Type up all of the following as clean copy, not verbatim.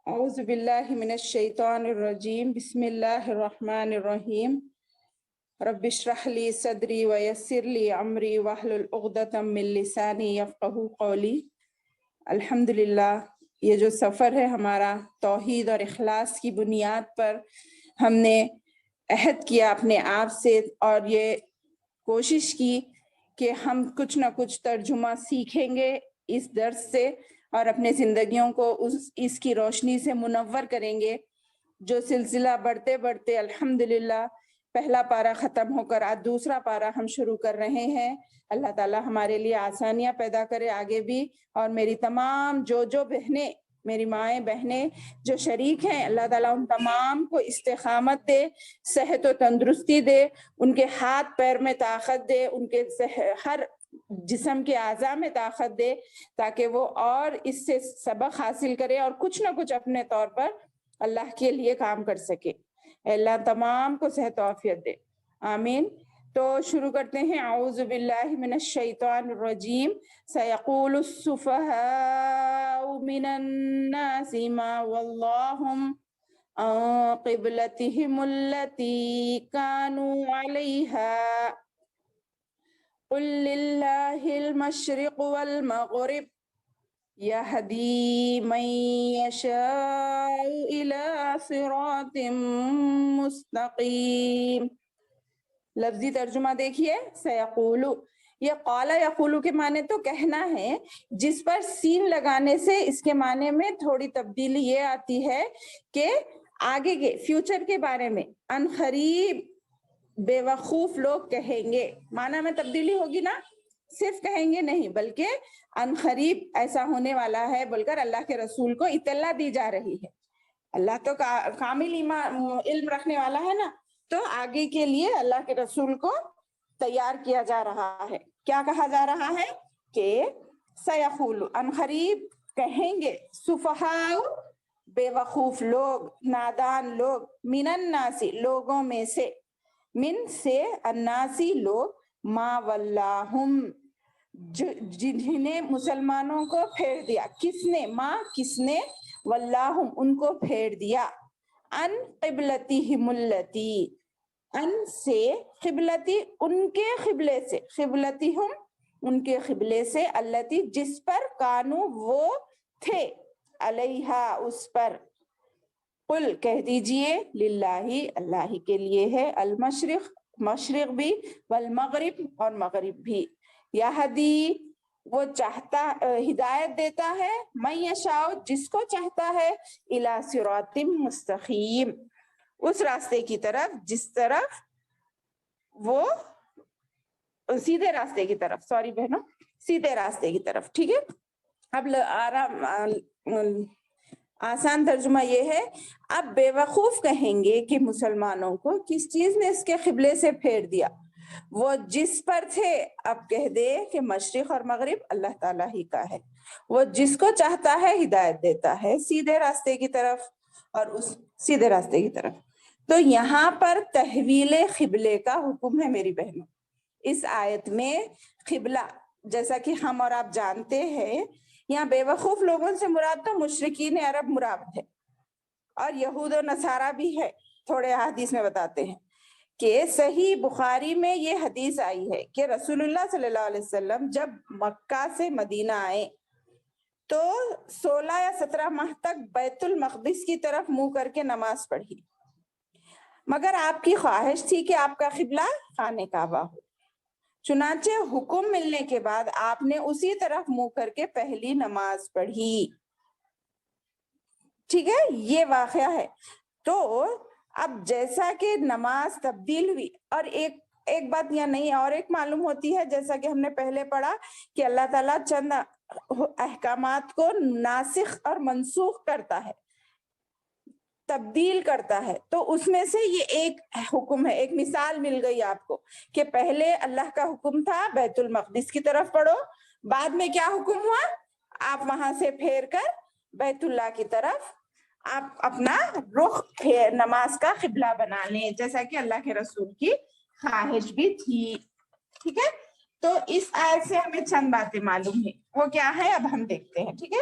اعوذ باللہ من الشیطان الرجیم بسم اللہ الرحمن الرحیم رب اشرح لی صدری ویسر لی امری واحلل عقدۃ من لسانی یفقہوا قولی۔ الحمدللہ، یہ جو سفر ہے ہمارا توحید اور اخلاص کی بنیاد پر، ہم نے عہد کیا اپنے آپ سے اور یہ کوشش کی کہ ہم کچھ نہ کچھ ترجمہ سیکھیں گے اس درس سے اور اپنے زندگیوں کو اس کی روشنی سے منور کریں گے۔ جو سلسلہ بڑھتے بڑھتے الحمدللہ پہلا پارہ ختم ہو کر آج دوسرا پارہ ہم شروع کر رہے ہیں۔ اللہ تعالیٰ ہمارے لیے آسانیاں پیدا کرے آگے بھی، اور میری تمام جو بہنیں، میری مائیں بہنیں جو شریک ہیں، اللہ تعالیٰ ان تمام کو استقامت دے، صحت و تندرستی دے، ان کے ہاتھ پیر میں طاقت دے، ان کے ہر جسم کے اعضاء میں طاقت دے، تاکہ وہ اور اس سے سبق حاصل کرے اور کچھ نہ کچھ اپنے طور پر اللہ کے لیے کام کر سکے۔ اللہ تمام کو صحت و عافیت دے، آمین۔ تو شروع کرتے ہیں۔ اعوذ باللہ من الشیطان الرجیم۔ سیقول السفہاء من الناس ما ولاہم عن قبلتہم التی کانوا علیہا قل للہ المشرق والمغرب یہدی من یشاء الی صراط مستقیم۔ لفظی ترجمہ دیکھیے، سیقولو، یہ قال یقولو کے معنی تو کہنا ہے، جس پر سین لگانے سے اس کے معنی میں تھوڑی تبدیلی یہ آتی ہے کہ آگے کے فیوچر کے بارے میں ان قریب بے وقوف لوگ کہیں گے۔ معنی میں تبدیلی ہوگی نا، صرف کہیں گے نہیں بلکہ ان قریب ایسا ہونے والا ہے بول کر اللہ کے رسول کو اطلاع دی جا رہی ہے۔ اللہ تو کامل علم رکھنے والا ہے نا، تو آگے کے لیے اللہ کے رسول کو تیار کیا جا رہا ہے۔ کیا کہا جا رہا ہے کہ سیقول، ان قریب کہیں گے، سفہاء بے وقوف لوگ، نادان لوگ، من الناس لوگوں میں سے، من سے الناسی لوگ، ما ولاہم جنہیں مسلمانوں کو پھیر دیا، کس نے، ما کس نے، ولاہم ان کو پھیر دیا، ان قبلتہم التی، ان سے، قبلتی ان کے قبلے سے، قبلتہم ان کے قبلے سے، التی جس پر، کانو وہ تھے، علیہا اس پر، قل کہہ دیجئے، للہ اللہ کے لیے ہے، المشرق مشرق بھی، والمغرب اور مغرب بھی، یہدی وہ چاہتا ہدایت دیتا ہے، من یشاء جس کو چاہتا ہے، الی صراط مستقیم اس راستے کی طرف جس طرف وہ سیدھے راستے کی طرف، سوری بہنوں، سیدھے راستے کی طرف، ٹھیک ہے۔ اب آسان ترجمہ یہ ہے، اب بے وقوف کہیں گے کہ مسلمانوں کو کس چیز نے اس کے قبلے سے پھیر دیا، وہ جس پر تھے، اب کہہ دے کہ مشرق اور مغرب اللہ تعالیٰ ہی کا ہے، وہ جس کو چاہتا ہے ہدایت دیتا ہے سیدھے راستے کی طرف، اور اس سیدھے راستے کی طرف۔ تو یہاں پر تحویل قبلے کا حکم ہے میری بہنوں۔ اس آیت میں قبلہ، جیسا کہ ہم اور آپ جانتے ہیں، یہاں بے وقوف لوگوں سے مراد تو مشرکین عرب مراد ہے، اور یہود و نصارہ بھی ہے۔ تھوڑے حدیث میں بتاتے ہیں کہ صحیح بخاری میں یہ حدیث آئی ہے کہ رسول اللہ صلی اللہ علیہ وسلم جب مکہ سے مدینہ آئے تو 16 یا 17 ماہ تک بیت المقدس کی طرف منہ کر کے نماز پڑھی، مگر آپ کی خواہش تھی کہ آپ کا قبلہ خانہ کعبہ ہو، چنانچہ حکم ملنے کے بعد آپ نے اسی طرف منہ کر کے پہلی نماز پڑھی، ٹھیک ہے، یہ واقعہ ہے۔ تو اب جیسا کہ نماز تبدیل ہوئی، اور ایک بات یا نہیں اور ایک معلوم ہوتی ہے، جیسا کہ ہم نے پہلے پڑھا کہ اللہ تعالیٰ چند احکامات کو ناسخ اور منسوخ کرتا ہے، تبدیل کرتا ہے، تو اس میں سے یہ ایک حکم ہے۔ ایک مثال مل گئی آپ کو کہ پہلے اللہ کا حکم تھا بیت المقدس کی طرف پڑھو، بعد میں کیا حکم ہوا، آپ وہاں سے پھیر کر بیت اللہ کی طرف آپ اپنا رخ نماز کا قبلہ بنا لیں، جیسا کہ اللہ کے رسول کی خواہش بھی تھی، ٹھیک ہے۔ تو اس آیت سے ہمیں چند باتیں معلوم ہیں، وہ کیا ہے اب ہم دیکھتے ہیں، ٹھیک ہے۔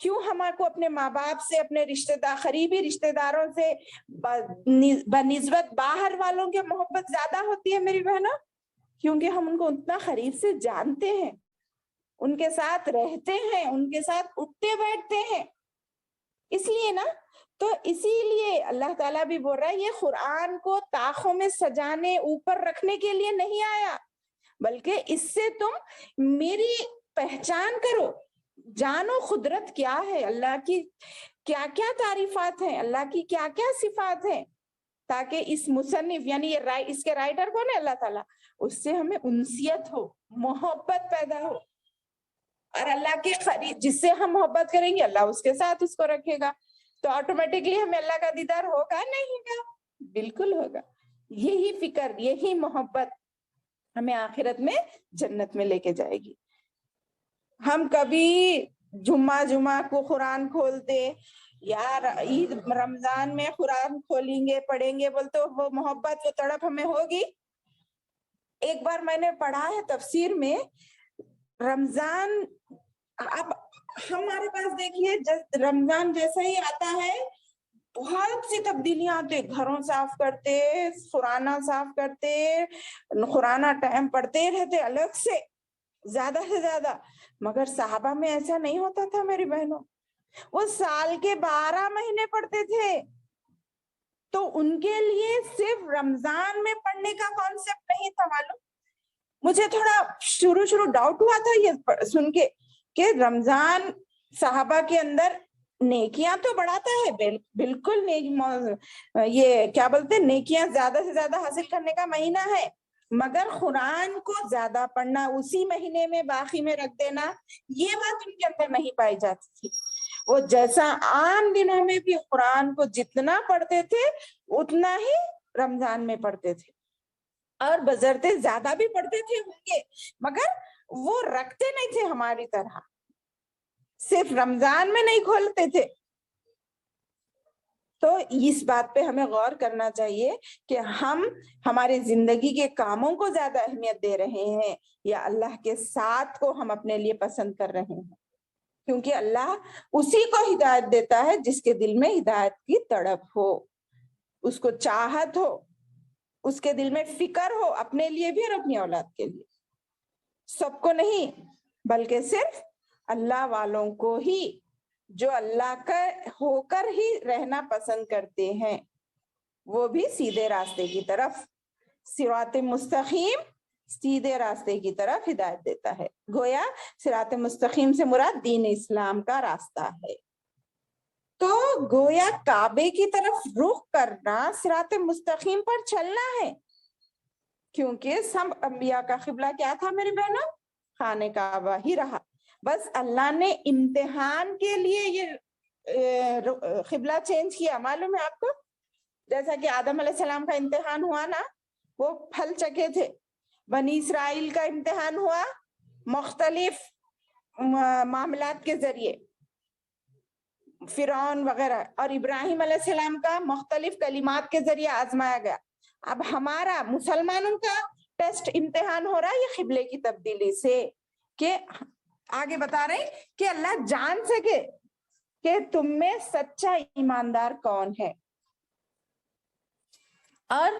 کیوں ہمارے کو اپنے ماں باپ سے، اپنے رشتے دار، قریبی رشتے داروں سے بنسبت باہر والوں کے محبت زیادہ ہوتی ہے میری بہنوں؟ کیونکہ ہم ان کو اتنا قریب سے جانتے ہیں، ان کے ساتھ رہتے ہیں، ان کے ساتھ اٹھتے بیٹھتے ہیں، اس لیے نا. تو اسی لیے اللہ تعالیٰ بھی بول رہا ہے یہ قرآن کو طاقوں میں سجانے، اوپر رکھنے کے لیے نہیں آیا، بلکہ اس سے تم میری پہچان کرو، جانو قدرت کیا ہے، اللہ کی کیا کیا تعریفات ہیں، اللہ کی کیا کیا صفات ہیں، تاکہ اس مصنف یعنی یہ اس کے رائٹر کون ہے؟ اللہ تعالیٰ، اس سے ہمیں انسیت ہو، محبت پیدا ہو، اور اللہ کے قریب جس سے ہم محبت کریں گے اللہ اس کے ساتھ اس کو رکھے گا، تو آٹومیٹکلی ہمیں اللہ کا دیدار ہوگا نہیں ہوگا؟ بالکل ہوگا. یہی فکر، یہی محبت ہمیں آخرت میں جنت میں لے کے جائے گی. ہم کبھی جمعہ کو قرآن کھولتے، یار عید رمضان میں قرآن کھولیں گے پڑھیں گے بولتے وہ محبت، وہ تڑپ ہمیں ہوگی؟ ایک بار میں نے پڑھا ہے تفسیر میں، رمضان، اب ہمارے پاس دیکھیے رمضان جیسا ہی آتا ہے بہت سی تبدیلیاں آتے، گھروں صاف کرتے، قرآن صاف کرتے، قرآن ٹائم پڑھتے رہتے الگ سے زیادہ سے زیادہ. مگر صحابہ میں ایسا نہیں ہوتا تھا میری بہنوں، وہ سال کے 12 مہینے پڑھتے تھے. تو ان کے لیے صرف رمضان میں پڑھنے کا کانسیپٹ نہیں تھا. معلوم مجھے تھوڑا شروع ڈاؤٹ ہوا تھا یہ سن کے کہ رمضان صحابہ کے اندر نیکیاں تو بڑھاتا ہے، بالکل یہ کیا بولتے نیکیاں زیادہ سے زیادہ حاصل کرنے کا مہینہ ہے، مگر قرآن کو زیادہ پڑھنا، اسی مہینے میں باقی میں رکھ دینا، یہ بات ان کے اندر نہیں پائی جاتی تھی. وہ جیسا عام دنوں میں بھی قرآن کو جتنا پڑھتے تھے اتنا ہی رمضان میں پڑھتے تھے، اور بذرتے زیادہ بھی پڑھتے تھے ہوں گے، مگر وہ رکھتے نہیں تھے ہماری طرح، صرف رمضان میں نہیں کھولتے تھے. تو اس بات پہ ہمیں غور کرنا چاہیے کہ ہم ہماری زندگی کے کاموں کو زیادہ اہمیت دے رہے ہیں یا اللہ کے ساتھ کو ہم اپنے لیے پسند کر رہے ہیں. کیونکہ اللہ اسی کو ہدایت دیتا ہے جس کے دل میں ہدایت کی تڑپ ہو، اس کو چاہت ہو، اس کے دل میں فکر ہو اپنے لیے بھی اور اپنی اولاد کے لیے. سب کو نہیں، بلکہ صرف اللہ والوں کو ہی، جو اللہ کا ہو کر ہی رہنا پسند کرتے ہیں، وہ بھی سیدھے راستے کی طرف، صراط مستقیم، سیدھے راستے کی طرف ہدایت دیتا ہے. گویا صراط مستقیم سے مراد دین اسلام کا راستہ ہے. تو گویا کعبے کی طرف رخ کرنا صراط مستقیم پر چلنا ہے، کیونکہ سب انبیاء کا قبلہ کیا تھا میری بہنوں؟ خانہ کعبہ ہی رہا. بس اللہ نے امتحان کے لیے یہ قبلہ چینج کیا. معلوم ہے آپ کو، جیسا کہ آدم علیہ السلام کا امتحان ہوا نا، وہ پھل چکے تھے. بنی اسرائیل کا امتحان ہوا مختلف معاملات کے ذریعے، فرعون وغیرہ، اور ابراہیم علیہ السلام کا مختلف کلمات کے ذریعے آزمایا گیا. اب ہمارا مسلمانوں کا ٹیسٹ امتحان ہو رہا ہے یہ قبلے کی تبدیلی سے، کہ آگے بتا رہے کہ اللہ جان سکے کہ تم میں سچا ایماندار کون ہے. اور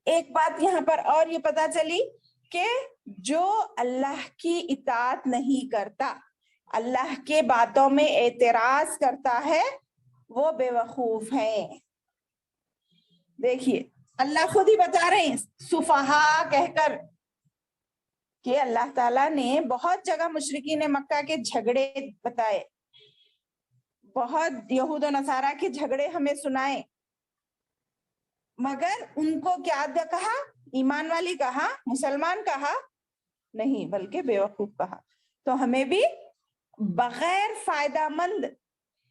ایک بات یہاں پر اور یہ پتا چلی کہ جو اللہ کی اطاعت نہیں کرتا، اللہ کے باتوں میں اعتراض کرتا ہے، وہ بے وقوف ہیں. دیکھیے اللہ خود ہی بتا رہے ہیں سفہا کہہ کر کہ اللہ تعالیٰ نے بہت جگہ مشرکین مکہ کے جھگڑے بتائے، بہت یہود و نصارہ کے جھگڑے ہمیں سنائے، مگر ان کو کیا کہا؟ ایمان والی کہا، مسلمان کہا نہیں، بلکہ بے وقوف کہا. تو ہمیں بھی بغیر فائدہ مند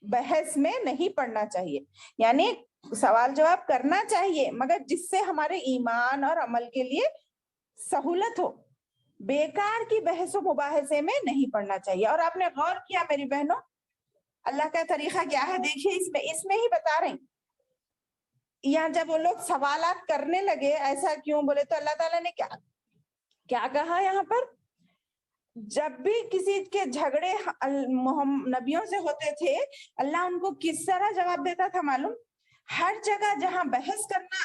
بحث میں نہیں پڑھنا چاہیے، یعنی سوال جواب کرنا چاہیے مگر جس سے ہمارے ایمان اور عمل کے لیے سہولت ہو. بیکار کی بحث و مباحثے میں نہیں پڑھنا چاہیے. اور آپ نے غور کیا میری بہنوں اللہ کا طریقہ کیا ہے؟ دیکھیے اس میں ہی بتا رہے ہیں. یہاں جب وہ لوگ سوالات کرنے لگے ایسا کیوں بولے، تو اللہ تعالیٰ نے کیا کہا یہاں پر؟ جب بھی کسی کے جھگڑے نبیوں سے ہوتے تھے اللہ ان کو کس طرح جواب دیتا تھا معلوم؟ ہر جگہ جہاں بحث کرنا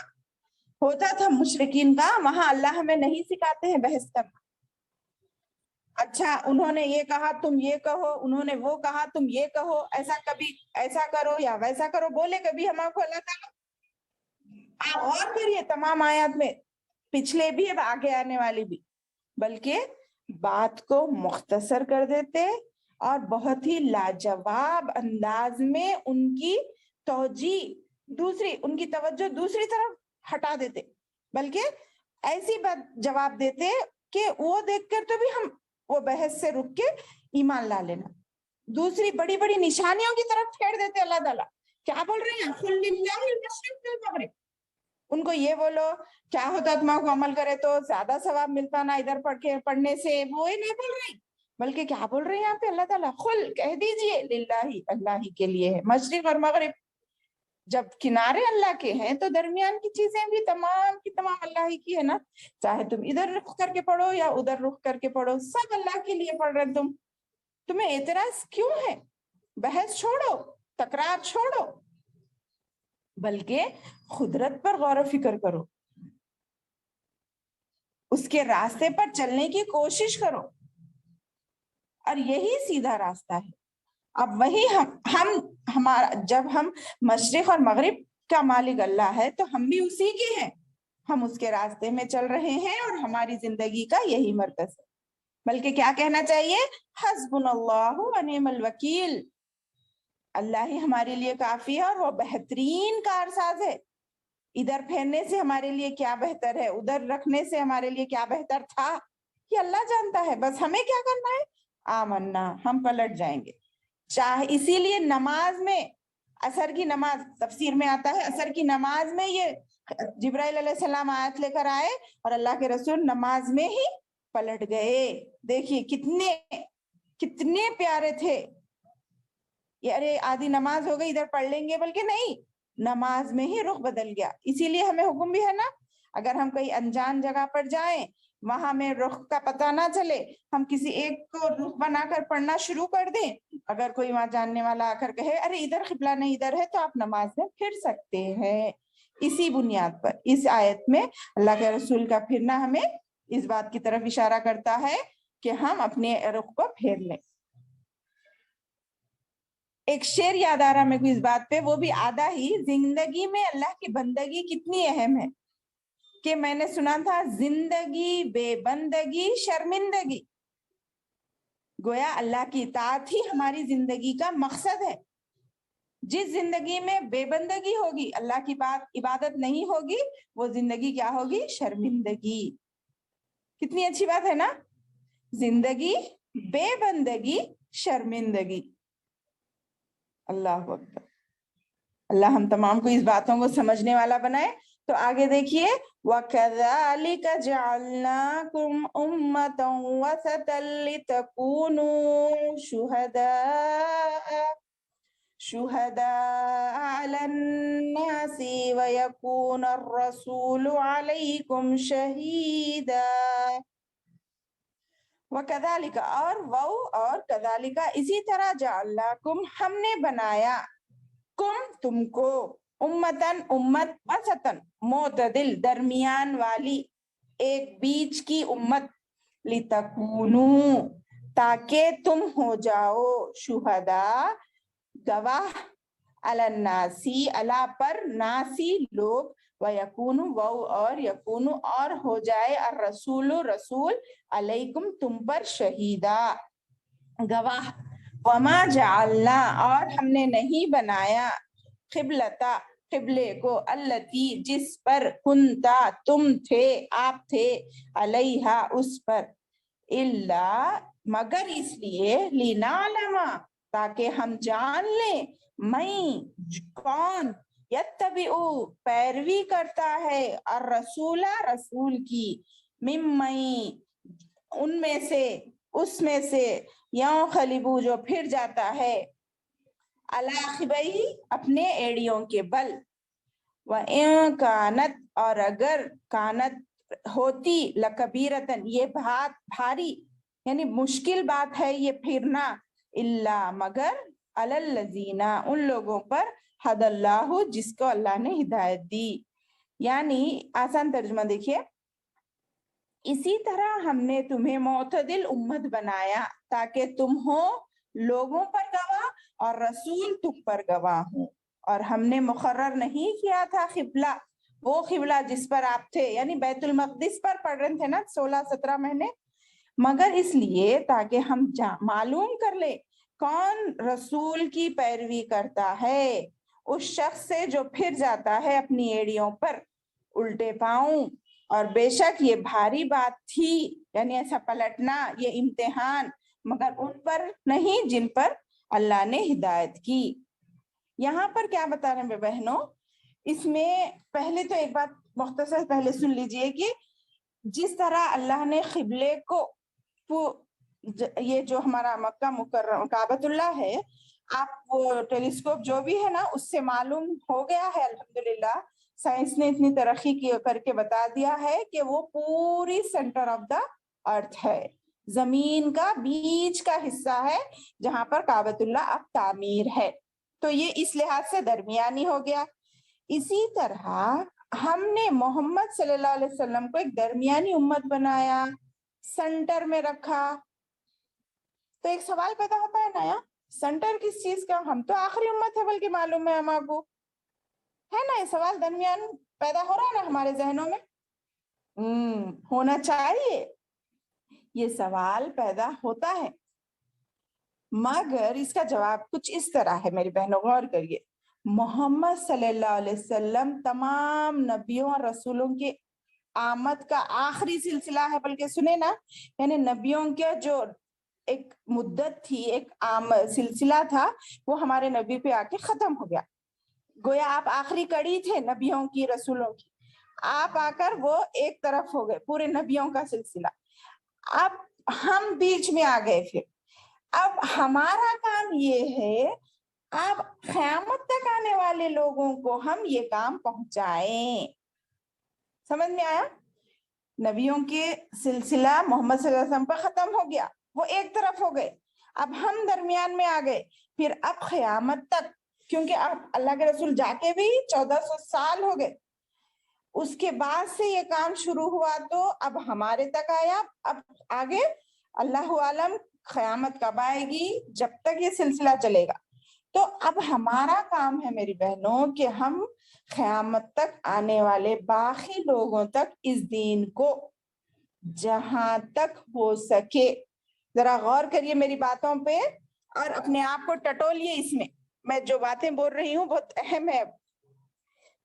ہوتا تھا مشرکین کا وہاں اللہ ہمیں نہیں سکھاتے ہیں بحث کرنا. اچھا انہوں نے یہ کہا تم یہ کہو, انہوں نے وہ کہا تم یہ کہو, ایسا کبھی ایسا کرو یا ویسا کرو بولے کبھی ہم کو اللہ تعالیٰ؟ آپ اور کریے تمام آیات میں, پچھلے بھی اب آگے آنے والی بھی, بلکہ بات کو مختصر کر دیتے اور بہت ہی لاجواب انداز میں ان کی توجیہ دوسری, ان کی توجہ دوسری طرف ہٹا دیتے, بلکہ ایسی بات جواب دیتے کہ وہ دیکھ کر تو بھی ہم وہ بحث سے رک کے ایمان لا لینا. دوسری بڑی بڑی نشانیوں کی طرف پھیر دیتے اللہ تعالیٰ. کیا بول رہے ہیں؟ قل للہ المشرق والمغرب. ان کو یہ بولو کیا ہوتا تمہارا کو عمل کرے تو زیادہ ثواب ملتا نا ادھر پڑھنے سے, وہ نہیں بول رہے, بلکہ کیا بول رہے ہیں یہاں پہ اللہ تعالیٰ؟ قل کہہ دیجئے للہ اللہ ہی کے لیے ہے مشرق اور مغرب. جب کنارے اللہ کے ہیں تو درمیان کی چیزیں بھی تمام کی تمام اللہ ہی کی ہے نا. چاہے تم ادھر رخ کر کے پڑھو یا ادھر رخ کر کے پڑھو, سب اللہ کے لیے پڑھ رہے. تمہیں اعتراض کیوں ہے؟ بحث چھوڑو, تکرار چھوڑو, بلکہ قدرت پر غور و فکر کرو, اس کے راستے پر چلنے کی کوشش کرو, اور یہی سیدھا راستہ ہے. اب وہی ہمارا جب ہم مشرق اور مغرب کا مالک اللہ ہے تو ہم بھی اسی کے ہیں, ہم اس کے راستے میں چل رہے ہیں اور ہماری زندگی کا یہی مرکز ہے. بلکہ کیا کہنا چاہیے؟ حسبنا اللہ و نعم الوکیل, اللہ ہی ہمارے لیے کافی ہے اور وہ بہترین کارساز ہے. ادھر پھیرنے سے ہمارے لیے کیا بہتر ہے, ادھر رکھنے سے ہمارے لیے کیا بہتر تھا, یہ اللہ جانتا ہے. بس ہمیں کیا کرنا ہے؟ آمنا, ہم پلٹ جائیں گے. چاہے اسی لیے نماز میں, عصر کی نماز تفسیر میں آتا ہے, عصر کی نماز میں یہ جبرائیل علیہ السلام آیت لے کر آئے اور اللہ کے رسول نماز میں ہی پلٹ گئے. دیکھیے کتنے پیارے تھے. یہ ارے آدھی نماز ہو گئی ادھر پڑھ لیں گے, بلکہ نہیں, نماز میں ہی رخ بدل گیا. اسی لیے ہمیں حکم بھی ہے نا, اگر ہم کہیں انجان جگہ پر جائیں وہاں میں رخ کا پتہ نہ چلے, ہم کسی ایک کو رخ بنا کر پڑھنا شروع کر دیں. اگر کوئی وہاں جاننے والا آ کر کہے ارے ادھر قبلہ نہیں ادھر ہے, تو آپ نماز میں پھر سکتے ہیں. اسی بنیاد پر اس آیت میں اللہ کے رسول کا پھرنا ہمیں اس بات کی طرف اشارہ کرتا ہے کہ ہم اپنے رخ کو پھیر لیں. ایک شعر یاد آ رہا میرے کو اس بات پہ, وہ بھی آدھا ہی. زندگی میں اللہ کی بندگی کتنی اہم ہے کہ میں نے سنا تھا زندگی بے بندگی شرمندگی. گویا اللہ کی اطاعت ہی ہماری زندگی کا مقصد ہے. جس زندگی میں بے بندگی ہوگی, اللہ کی عبادت نہیں ہوگی, وہ زندگی کیا ہوگی؟ شرمندگی. کتنی اچھی بات ہے نا, زندگی بے بندگی شرمندگی. اللہ اکبر. اللہ ہم تمام کو اس باتوں کو سمجھنے والا بنائے. تو آگے دیکھیے, وَكَذَلِكَ جَعَلْنَاكُمْ أُمَّةً وَسَطًا لِتَكُونُوا شُهَدَاءَ عَلَى النَّاسِ وَيَكُونَ الرَّسُولُ عَلَيْكُمْ شَهِيدًا. وَكَذَلِكَ اور كَذَلِكَ اسی طرح جَعَلْنَاكُمْ ہم نے بنایا, تم کو, امتن امت, وسطن معتدل درمیان والی, ایک بیچ کی امت, لتکونوا تاکہ تم ہو جاؤ, شہداء گواہ, علی الناسی اللہ پر, ناسی لوگ, وَيَكُونُ اور یکون اور ہو جائے, الرسول رسول, علیکم تم پر, شہیدا گواہ. وما جعلنا اور ہم نے نہیں بنایا, قبلتا قبلے کو, التی جس پر, کنتا تم تھے, آپ تھے, علیہا اس پر, الا مگر اس لیے, لنعلم تاکہ ہم جان لیں, میں کون, یتبعو پیروی کرتا ہے, الرسول رسول کی, ممن ان میں سے, اس میں سے, ینقلبو جو پھر جاتا ہے, علی عقبیہ اپنے ایڑیوں کے بل, وَإِن کانت اور اگر, کانت ہوتی, لکبیرتن یہ بات بھاری, یعنی مشکل بات ہے یہ پھرنا، الا مگر، الذین ان لوگوں پر، حد اللہ جس کو اللہ نے ہدایت دی. یعنی آسان ترجمہ دیکھیے، اسی طرح ہم نے تمہیں معتدل امت بنایا تاکہ تم ہو لوگوں پر گواہ اور رسول تم پر گواہ ہوں. اور ہم نے مقرر نہیں کیا تھا قبلہ، وہ قبلہ جس پر آپ تھے، یعنی بیت المقدس پر پڑھ رہے تھے نا 16-17 مہینے، مگر اس لیے تاکہ ہم معلوم کر لیں کون رسول کی پیروی کرتا ہے اس شخص سے جو پھر جاتا ہے اپنی ایڑیوں پر الٹے پاؤں. اور بے شک یہ بھاری بات تھی، یعنی ایسا پلٹنا، یہ امتحان، مگر ان پر نہیں جن پر اللہ نے ہدایت کی. یہاں پر کیا بتا رہے ہیں بہنوں، اس میں پہلے تو ایک بات مختصر پہلے سن لیجئے کہ جس طرح اللہ نے قبلے کو، یہ جو ہمارا مکہ مکرمہ کعبۃ اللہ ہے، آپ وہ ٹیلیسکوپ جو بھی ہے نا اس سے معلوم ہو گیا ہے الحمدللہ، سائنس نے اتنی ترقی کر کے بتا دیا ہے کہ وہ پوری سینٹر آف دا ارتھ ہے، زمین کا بیچ کا حصہ ہے جہاں پر کعبۃ اللہ اب تعمیر ہے، تو یہ اس لحاظ سے درمیانی ہو گیا. اسی طرح ہم نے محمد صلی اللہ علیہ وسلم کو ایک درمیانی امت بنایا، سینٹر میں رکھا. تو ایک سوال پیدا ہوتا ہے نا، سینٹر کس چیز کا؟ ہم تو آخری امت ہے بلکہ معلوم ہے ہم آپ کو، ہے نا؟ یہ سوال درمیان پیدا ہو رہا ہے نا ہمارے ذہنوں میں، ہونا چاہیے، یہ سوال پیدا ہوتا ہے، مگر اس کا جواب کچھ اس طرح ہے میری بہنوں، غور کریے. محمد صلی اللہ علیہ وسلم تمام نبیوں اور رسولوں کے آمد کا آخری سلسلہ ہے، بلکہ سنے نا، یعنی نبیوں کا جو ایک مدت تھی، ایک سلسلہ تھا، وہ ہمارے نبی پہ آ کے ختم ہو گیا. گویا آپ آخری کڑی تھے نبیوں کی، رسولوں کی، آپ آ کر وہ ایک طرف ہو گئے پورے نبیوں کا سلسلہ. اب ہم بیچ میں آ گئے، پھر اب ہمارا کام یہ ہے اب قیامت تک آنے والے لوگوں کو ہم یہ کام پہنچائیں. سمجھ میں آیا؟ نبیوں کے سلسلہ محمد صلی اللہ علیہ وسلم پر ختم ہو گیا، وہ ایک طرف ہو گئے، اب ہم درمیان میں آ گئے. پھر اب قیامت تک، کیونکہ اب اللہ کے رسول جا کے بھی 1400 سال ہو گئے، اس کے بعد سے یہ کام شروع ہوا تو اب ہمارے تک آیا. اب آگے اللہ عالم قیامت کب آئے گی، جب تک یہ سلسلہ چلے گا. تو اب ہمارا کام ہے میری بہنوں کہ ہم قیامت تک آنے والے باقی لوگوں تک اس دین کو جہاں تک ہو سکے، ذرا غور کریے میری باتوں پہ اور اپنے آپ کو ٹٹولیے اس میں جو باتیں بول رہی ہوں بہت اہم ہے.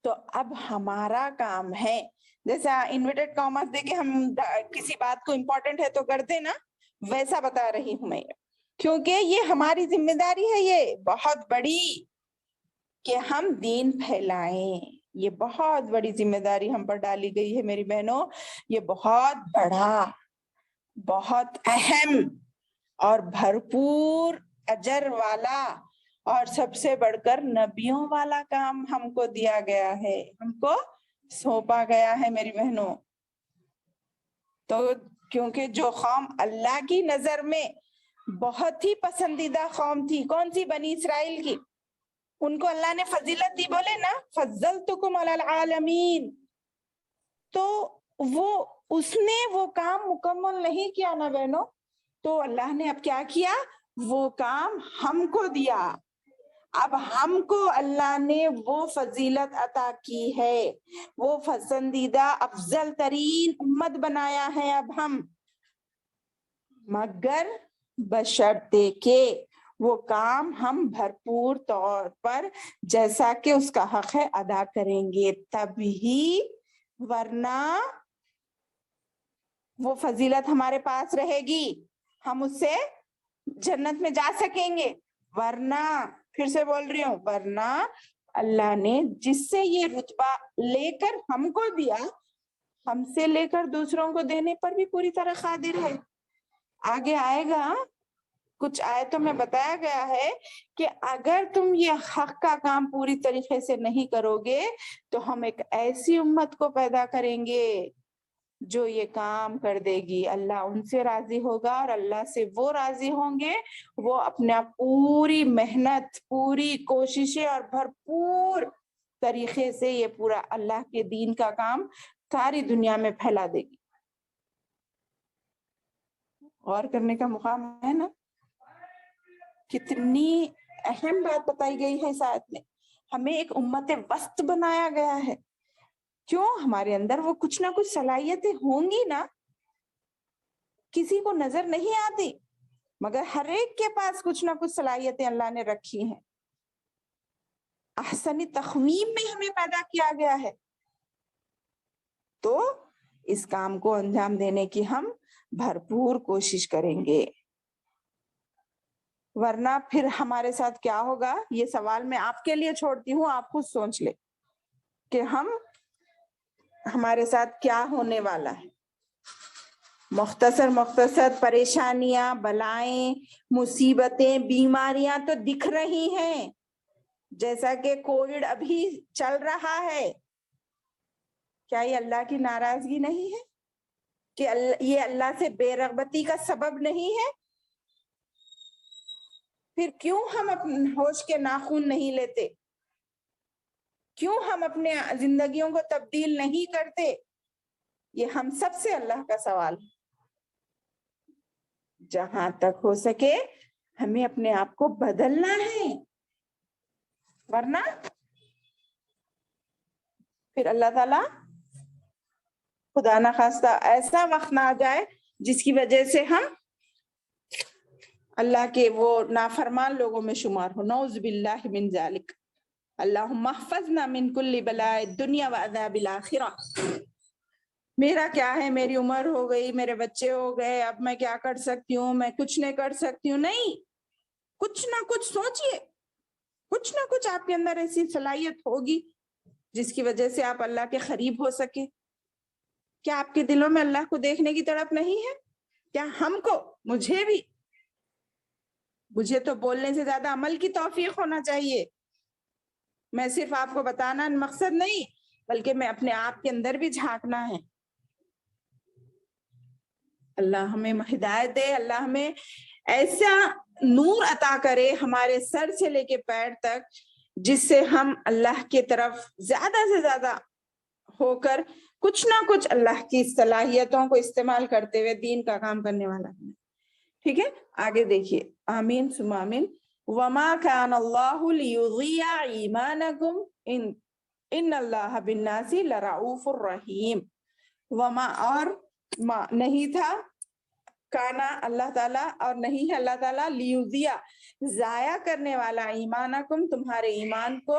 تو اب ہمارا کام ہے، جیسا انورٹڈ کاماز دے کے ہم کسی بات کو امپورٹنٹ ہے تو کرتے نا، ویسا بتا رہی ہوں میں، کیونکہ یہ ہماری ذمہ داری ہے، یہ بہت بڑی، کہ ہم دین پھیلائیں. یہ بہت بڑی ذمہ داری ہم پر ڈالی گئی ہے میری بہنوں، یہ بہت بڑا، بہت اہم اور بھرپور اجر والا اور سب سے بڑھ کر نبیوں والا کام ہم کو دیا گیا ہے، ہم کو سونپا گیا ہے میری بہنوں. تو کیونکہ جو قوم اللہ کی نظر میں بہت ہی پسندیدہ قوم تھی، کون سی؟ بنی اسرائیل کی، ان کو اللہ نے فضیلت دی، بولے نا فضلتکم علی العالمین. تو وہ اس نے وہ کام مکمل نہیں کیا نا بہنوں، تو اللہ نے اب کیا کیا، وہ کام ہم کو دیا. اب ہم کو اللہ نے وہ فضیلت عطا کی ہے، وہ پسندیدہ افضل ترین امت بنایا ہے اب ہم، مگر بشرطے کہ وہ کام ہم بھرپور طور پر جیسا کہ اس کا حق ہے ادا کریں گے تب ہی، ورنہ وہ فضیلت ہمارے پاس رہے گی، ہم اس سے جنت میں جا سکیں گے. ورنہ پھر سے بول رہی ہوں، ورنہ اللہ نے جس سے یہ رتبہ لے کر ہم کو دیا، ہم سے لے کر دوسروں کو دینے پر بھی پوری طرح قادر ہے. آگے آئے گا، کچھ آیتوں میں بتایا گیا ہے کہ اگر تم یہ حق کا کام پوری طریقے سے نہیں کرو گے تو ہم ایک ایسی امت کو پیدا کریں گے جو یہ کام کر دے گی اللہ ان سے راضی ہوگا اور اللہ سے وہ راضی ہوں گے وہ اپنا پوری محنت پوری کوششیں اور بھرپور طریقے سے یہ پورا اللہ کے دین کا کام ساری دنیا میں پھیلا دے گی. غور کرنے کا مقام ہے نا, کتنی اہم بات بتائی گئی ہے اس آیت میں. ہمیں ایک امت وسط بنایا گیا ہے. کیوں؟ ہمارے اندر وہ کچھ نہ کچھ صلاحیتیں ہوں گی نا, کسی کو نظر نہیں آتی مگر ہر ایک کے پاس کچھ نہ کچھ صلاحیتیں اللہ نے رکھی ہیں. احسن تخویم میں ہمیں پیدا کیا گیا ہے, تو اس کام کو انجام دینے کی ہم بھرپور کوشش کریں گے. ورنہ پھر ہمارے ساتھ کیا ہوگا, یہ سوال میں آپ کے لیے چھوڑتی ہوں, آپ خود سوچ لیں کہ ہمارے ساتھ کیا ہونے والا ہے. مختصر پریشانیاں, بلائیں, مصیبتیں, بیماریاں تو دکھ رہی ہیں, جیسا کہ کووڈ ابھی چل رہا ہے. کیا یہ اللہ کی ناراضگی نہیں ہے کہ یہ اللہ سے بے رغبتی کا سبب نہیں ہے؟ پھر کیوں ہم اپنے ہوش کے ناخن نہیں لیتے؟ کیوں ہم اپنے زندگیوں کو تبدیل نہیں کرتے؟ یہ ہم سب سے اللہ کا سوال. جہاں تک ہو سکے ہمیں اپنے آپ کو بدلنا ہے, ورنہ پھر اللہ تعالیٰ خدا نہ خواستہ ایسا وقت نہ آ جائے جس کی وجہ سے ہم اللہ کے وہ نافرمان لوگوں میں شمار ہو. نعوذ باللہ من ذالک. اللہم احفظنا من کل بلاء الدنیا وعذاب الآخرہ. میرا کیا ہے, میری عمر ہو گئی, میرے بچے ہو گئے, اب میں کیا کر سکتی ہوں, میں کچھ نہیں کر سکتی ہوں. نہیں, کچھ نہ کچھ سوچئے, کچھ نہ کچھ آپ کے اندر ایسی صلاحیت ہوگی جس کی وجہ سے آپ اللہ کے قریب ہو سکے. کیا آپ کے دلوں میں اللہ کو دیکھنے کی تڑپ نہیں ہے؟ کیا ہم کو, مجھے تو بولنے سے زیادہ عمل کی توفیق ہونا چاہیے. میں صرف آپ کو بتانا مقصد نہیں, بلکہ میں اپنے آپ کے اندر بھی جھانکنا ہے. اللہ ہمیں ہدایت دے, اللہ ہمیں ایسا نور عطا کرے ہمارے سر سے لے کے پیر تک, جس سے ہم اللہ کی طرف زیادہ سے زیادہ ہو کر کچھ نہ کچھ اللہ کی صلاحیتوں کو استعمال کرتے ہوئے دین کا کام کرنے والا ہے. ٹھیک ہے, آگے دیکھیے. آمین ثم آمین. وما كان الله ليضيع ایمانکم ان اللہ بالناس لرؤوف الرحیم. وما اور ما نہیں تھا, کانا اللہ تعالیٰ, اور نہیں ہے اللہ تعالیٰ, لیضیع ضائع کرنے والا, ایمانکم تمہارے ایمان کو,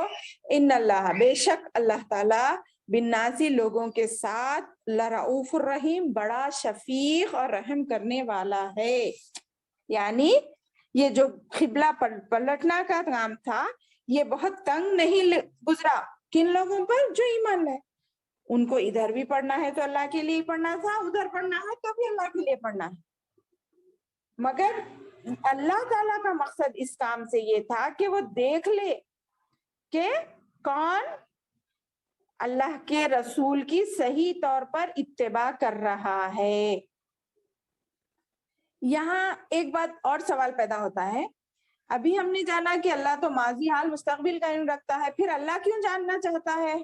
ان اللہ بے شک اللہ تعالیٰ, بالناسی لوگوں کے ساتھ, لرؤوف الرحیم بڑا شفیق اور رحم کرنے والا ہے. یعنی یہ جو قبلہ پلٹنا کا کام تھا, یہ بہت تنگ نہیں گزرا کن لوگوں پر, جو ایمان لائے. ان کو ادھر بھی پڑھنا ہے تو اللہ کے لیے پڑھنا تھا, ادھر پڑھنا ہے تو بھی اللہ کے لیے پڑھنا ہے. مگر اللہ تعالیٰ کا مقصد اس کام سے یہ تھا کہ وہ دیکھ لے کہ کون اللہ کے رسول کی صحیح طور پر اتباع کر رہا ہے. یہاں ایک بات اور سوال پیدا ہوتا ہے. ابھی ہم نے جانا کہ اللہ تو ماضی حال مستقبل کا علم رکھتا ہے, پھر اللہ کیوں جاننا چاہتا ہے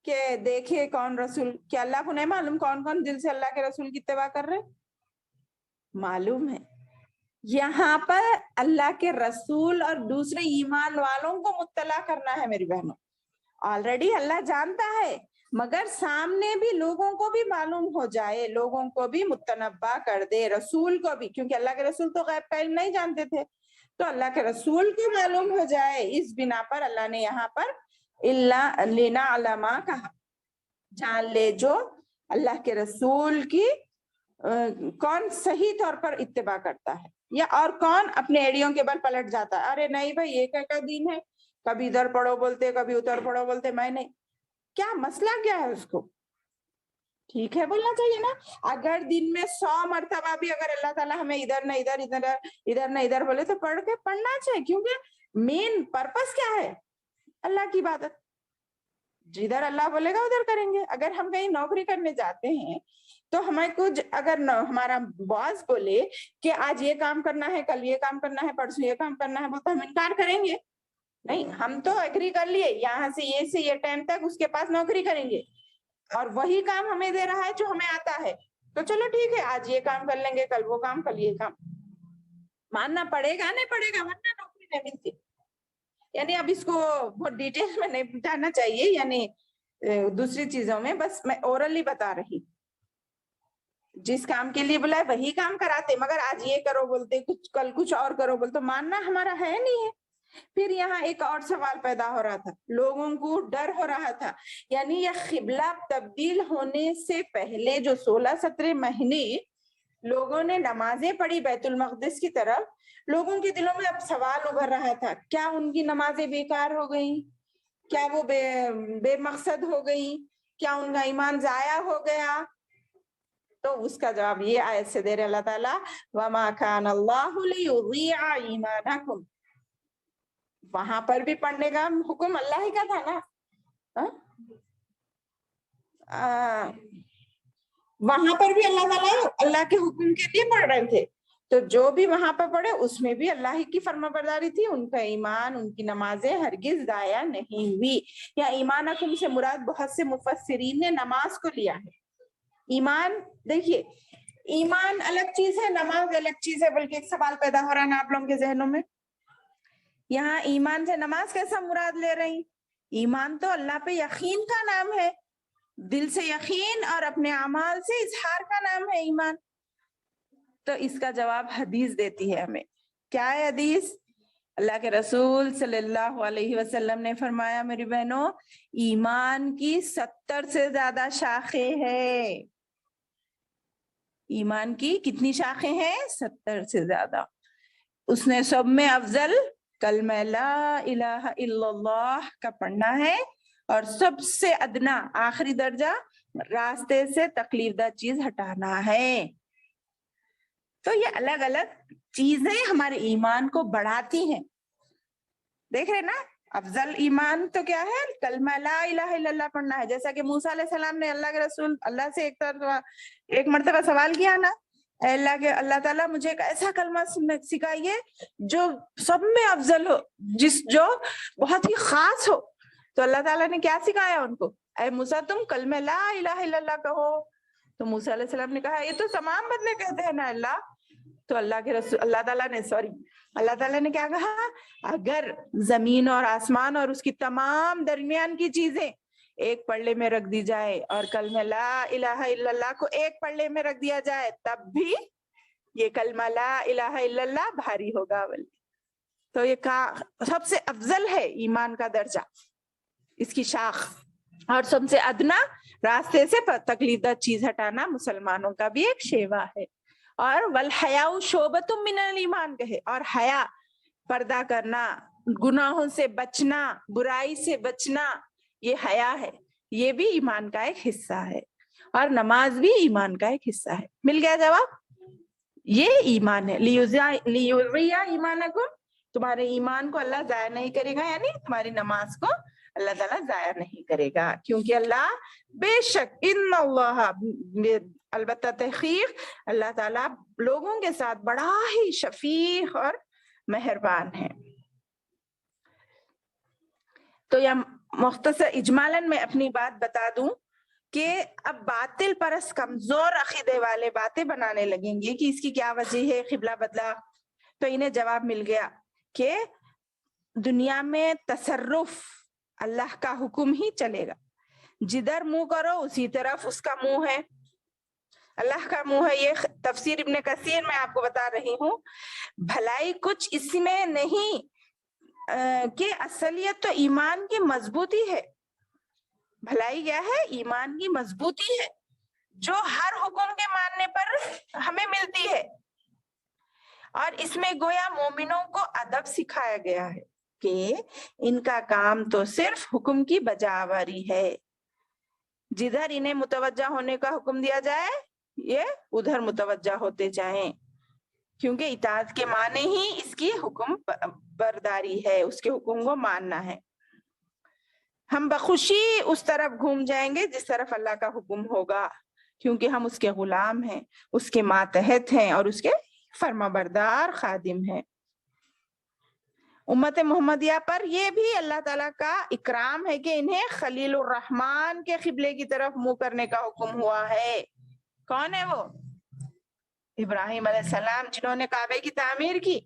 کہ دیکھے کون رسول؟ کیا اللہ کو نہیں معلوم کون کون دل سے اللہ کے رسول کی اتباع کر رہے؟ معلوم ہے. یہاں پر اللہ کے رسول اور دوسرے ایمان والوں کو مطلع کرنا ہے میری بہنوں. آلریڈی اللہ جانتا ہے, مگر سامنے بھی لوگوں کو بھی معلوم ہو جائے, لوگوں کو بھی متنبہ کر دے, رسول کو بھی, کیونکہ اللہ کے رسول تو غیب کا علم نہیں جانتے تھے, تو اللہ کے رسول کو معلوم ہو جائے. اس بنا پر اللہ نے یہاں پر اللہ لینا علما کہا, جان لے جو اللہ کے رسول کی کون صحیح طور پر اتباع کرتا ہے, یا اور کون اپنے ایڑیوں کے بل پلٹ جاتا ہے. ارے نہیں بھائی, یہ کیا دین ہے, کبھی ادھر پڑھو بولتے, کبھی ادھر پڑھو بولتے, میں نہیں. کیا مسئلہ کیا ہے اس کو؟ ٹھیک ہے بولنا چاہیے نا. اگر دن میں 100 مرتبہ بھی اگر اللہ تعالیٰ ہمیں ادھر نہ ادھر, ادھر نہ ادھر بولے تو پڑھنا چاہیے, کیونکہ مین پرپس کیا ہے؟ اللہ کی عبادت. جدھر اللہ بولے گا ادھر کریں گے. اگر ہم کہیں نوکری کرنے جاتے ہیں تو ہمیں کچھ اگر ہمارا باس بولے کہ آج یہ کام کرنا ہے, کل یہ کام کرنا ہے, پرسوں یہ کام کرنا ہے, تو ہم انکار کریں گے نہیں. ہم تو ایگری کر لیے یہاں سے یہ ٹائم تک اس کے پاس نوکری کریں گے, اور وہی کام ہمیں دے رہا ہے جو ہمیں آتا ہے, تو چلو ٹھیک ہے آج یہ کام کر لیں گے, کل وہ کام, کل یہ کام. ماننا پڑے گا نہیں پڑے گا, ورنہ نوکری نہیں ملتی. یعنی اب اس کو بہت ڈیٹیل میں نہیں جاننا چاہیے, یعنی دوسری چیزوں میں بس میں اورلی بتا رہی. جس کام کے لیے بلائے وہی کام کراتے, مگر آج یہ کرو بولتے, کچھ کل کچھ اور کرو بولتے, ماننا ہمارا ہے نہیں ہے. پھر یہاں ایک اور سوال پیدا ہو رہا تھا, لوگوں کو ڈر ہو رہا تھا, یعنی یہ قبلہ تبدیل ہونے سے پہلے جو 16-17 مہینے لوگوں نے نمازیں پڑھی بیت المقدس کی طرف, لوگوں کے دلوں میں اب سوال ابھر رہا تھا, کیا ان کی نمازیں بیکار ہو گئیں, کیا وہ بے مقصد ہو گئی, کیا ان کا ایمان ضائع ہو گیا. تو اس کا جواب یہ آیت سے دے رہے اللہ تعالیٰ, وَمَا كَانَ اللَّهُ لِيُضِيعَ إِيمَانَكُمْ. وہاں پر بھی پڑھنے کا حکم اللہ ہی کا تھا نا, وہاں پر بھی اللہ تعالیٰ اللہ کے حکم کے لیے پڑھ رہے تھے, تو جو بھی وہاں پر پڑھے اس میں بھی اللہ کی فرما برداری تھی. ان کا ایمان, ان کی نمازیں ہرگز ضائع نہیں ہوئی. یا ایمانکم سے مراد بہت سے مفسرین نے نماز کو لیا ہے. ایمان, دیکھیے ایمان الگ چیز ہے, نماز الگ چیز ہے. بلکہ ایک سوال پیدا ہو رہا ہے نا آپ لوگوں کے ذہنوں میں, یہاں ایمان سے نماز کیسا مراد لے رہی؟ ایمان تو اللہ پہ یقین کا نام ہے, دل سے یقین اور اپنے اعمال سے اظہار کا نام ہے ایمان. تو اس کا جواب حدیث دیتی ہے ہمیں. کیا ہے حدیث؟ اللہ کے رسول صلی اللہ علیہ وسلم نے فرمایا, میری بہنوں, ایمان کی 70 سے زیادہ شاخیں ہیں. ایمان کی کتنی شاخیں ہیں؟ 70 سے زیادہ. اس نے سب میں افضل کلمہ لا الہ الا اللہ کا پڑھنا ہے, اور سب سے ادنا آخری درجہ راستے سے تکلیف دہ چیز ہٹانا ہے. تو یہ الگ الگ چیزیں ہمارے ایمان کو بڑھاتی ہیں. دیکھ رہے نا, افضل ایمان تو کیا ہے؟ کلمہ لا الہ الا اللہ پڑھنا ہے. جیسا کہ موسیٰ علیہ السلام نے اللہ کے رسول اللہ سے ایک مرتبہ سوال کیا نا, اے اللہ تعالیٰ مجھے ایک ایسا کلمہ سکھائیے جو سب میں افضل ہو, جو بہت ہی خاص ہو. تو اللہ تعالیٰ نے کیا سکھایا ان کو, اے موسیٰ تم کلمہ لا الہ الا اللہ کہو. تو موسیٰ علیہ السلام نے کہا یہ تو تمام بندے کہتے ہیں نا اللہ. تو اللہ تعالیٰ نے کیا کہا, اگر زمین اور آسمان اور اس کی تمام درمیان کی چیزیں ایک پلڑے میں رکھ دی جائے, اور کلمہ لا الہ الا اللہ کو ایک پلڑے میں رکھ دیا جائے, تب بھی یہ کلمہ لا الہ الا اللہ بھاری ہوگا. تو یہ سب سے افضل ہے ایمان کا درجہ, اس کی شاخ, اور سب سے ادنا راستے سے تکلیف دہ چیز ہٹانا مسلمانوں کا بھی ایک شیوا ہے. اور والحیاء شعبۃ من الایمان کہے, اور حیا پردہ کرنا, گناہوں سے بچنا, برائی سے بچنا, یہ حیا ہے, یہ بھی ایمان کا ایک حصہ ہے. اور نماز بھی ایمان کا ایک حصہ ہے. مل گیا جواب, یہ ایمان ہے. لیضیع ایمانکم, تمہارے ایمان کو اللہ ضائع نہیں کرے گا, یعنی تمہاری نماز کو اللہ تعالیٰ ضائع نہیں کرے گا, کیونکہ اللہ بے شک ان اللہ, البتہ تحقیق اللہ تعالیٰ لوگوں کے ساتھ بڑا ہی شفیق اور مہربان ہے. تو یہ مختصر اجمالاً میں اپنی بات بتا دوں کہ اب باطل پرست کمزور عقیدے والے باتیں بنانے لگیں گے کہ اس کی کیا وجہ ہے قبلہ بدلا. تو انہیں جواب مل گیا کہ دنیا میں تصرف اللہ کا حکم ہی چلے گا, جدھر منہ کرو اسی طرف اس کا منہ ہے, اللہ کا منہ ہے. یہ تفسیر ابن کثیر میں آپ کو بتا رہی ہوں. بھلائی کچھ اس میں نہیں کہ اصلیت تو ایمان کی مضبوطی ہے. بھلائی کیا ہے؟ ایمان کی مضبوطی ہے, جو ہر حکم کے ماننے پر ہمیں ملتی ہے. اور اس میں گویا مومنوں کو ادب سکھایا گیا ہے کہ ان کا کام تو صرف حکم کی بجاوری ہے. جدھر انہیں متوجہ ہونے کا حکم دیا جائے یہ ادھر متوجہ ہوتے جائیں, کیونکہ اطاعت کے معنی ہی اس کی حکم برداری ہے, اس کے حکم کو ماننا ہے. ہم بخوشی اس طرف گھوم جائیں گے جس طرف اللہ کا حکم ہوگا، کیونکہ ہم اس کے غلام ہیں، اس کے ماتحت ہیں اور اس کے فرما بردار خادم ہیں۔ امت محمدیہ پر یہ بھی اللہ تعالیٰ کا اکرام ہے کہ انہیں خلیل الرحمن کے قبلے کی طرف منہ کرنے کا حکم ہوا ہے۔ کون ہے وہ؟ ابراہیم علیہ السلام، جنہوں نے کعبے کی تعمیر کی،